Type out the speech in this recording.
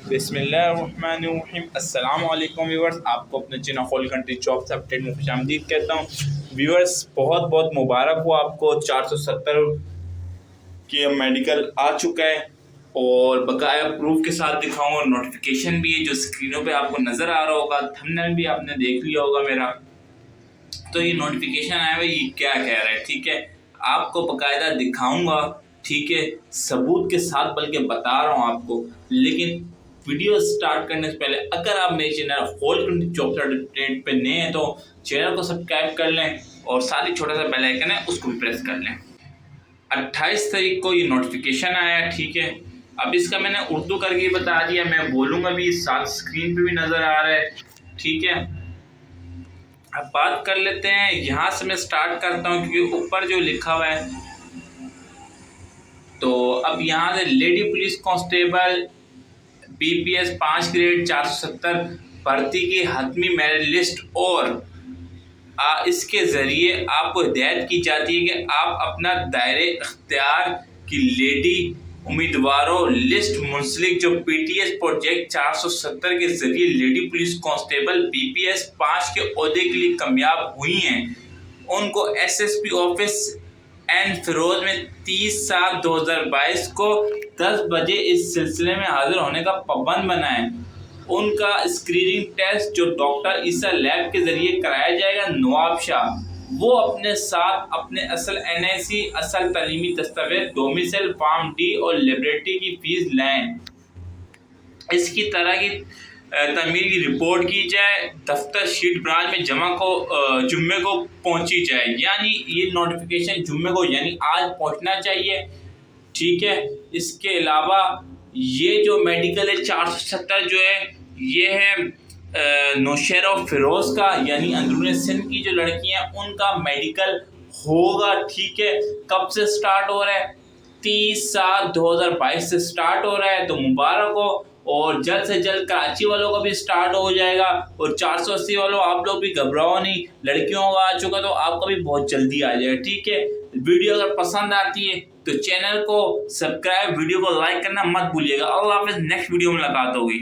बिस्मिल्लाहिर्रहमानिर्रहीम। अस्सलाम वालेकुम व्यूअर्स, आपको अपने चैनल होल कंट्री जॉब से अपडेट में खुशामदीद कहता हूँ। व्यूअर्स, बहुत बहुत मुबारक हो आपको, 470 की मेडिकल आ चुका है और बकाया प्रूफ के साथ दिखाऊंगा। नोटिफिकेशन भी है जो स्क्रीनों पे आपको नज़र आ रहा होगा, थंबनेल भी आपने देख लिया होगा मेरा। तो ये नोटिफिकेशन आया हुआ, ये क्या कह रहा है, ठीक है, आपको बकायदा दिखाऊंगा, ठीक है, सबूत के साथ, बल्कि बता रहा हूँ आपको। लेकिन वीडियो स्टार्ट करने से पहले अगर आप मेरे channel whole country job update पे नए हैं तो चैनल को सब्सक्राइब कर लें और साथ ही छोटा सा बेल आइकन है उसको भी प्रेस कर लें। 28 तारीख को ये नोटिफिकेशन आया, ठीक है। अब इसका मैंने उर्दू करके बता दिया, मैं बोलूँगा भी, साथ स्क्रीन पे भी नज़र आ रहा है, ठीक है। अब बात कर लेते हैं, यहाँ से मैं स्टार्ट करता हूँ क्योंकि ऊपर जो लिखा हुआ है। तो अब यहाँ से lady police constable BPS 5 grade 470 भर्ती की हतमी मेरिट लिस्ट और इसके ज़रिए आपको हिदायत की जाती है कि आप अपना दायरे इख्तियार की लेडी उम्मीदवारों लिस्ट मुंसलिक जो PTS प्रोजेक्ट 470 के ज़रिए लेडी पुलिस कांस्टेबल BPS 5 के ओहदे के लिए कामयाब हुई हैं, उनको SSP ऑफिस एन फिरोज में 30/7/2022 को 10 बजे इस सिलसिले में हाजिर होने का पाबंद बनाएं। उनका स्क्रीनिंग टेस्ट जो डॉक्टर ईसा लैब के जरिए कराया जाएगा। नवाब शाह वो अपने साथ अपने असल NIC, असल तालीमी दस्तावेज, डोमिसाइल फॉर्म D और लेबोरेटरी की फीस लाएं। इसकी तरह की तमीर की रिपोर्ट की जाए, दफ्तर शीट ब्रांच में जुम्मे को पहुंची जाए। यानी ये नोटिफिकेशन जुम्मे को यानी आज पहुंचना चाहिए, ठीक है। इसके अलावा ये जो मेडिकल है 470 जो है, ये है नौशेरा फिरोज का, यानी अंदरूनी सिंध की जो लड़कियां उनका मेडिकल होगा, ठीक है। कब से स्टार्ट हो रहा है? 30/7/2022 से स्टार्ट हो रहा है, तो मुबारक हो। और जल्द से जल्द कराची वालों का भी स्टार्ट हो जाएगा और 480 वालों आप लोग भी घबराओ नहीं, लड़कियों का आ चुका तो आपका भी बहुत जल्दी आ जाएगा, ठीक है। वीडियो अगर पसंद आती है तो चैनल को सब्सक्राइब, वीडियो को लाइक करना मत भूलिएगा। अल्लाह हाफिज़, नेक्स्ट वीडियो में मुलाकात होगी।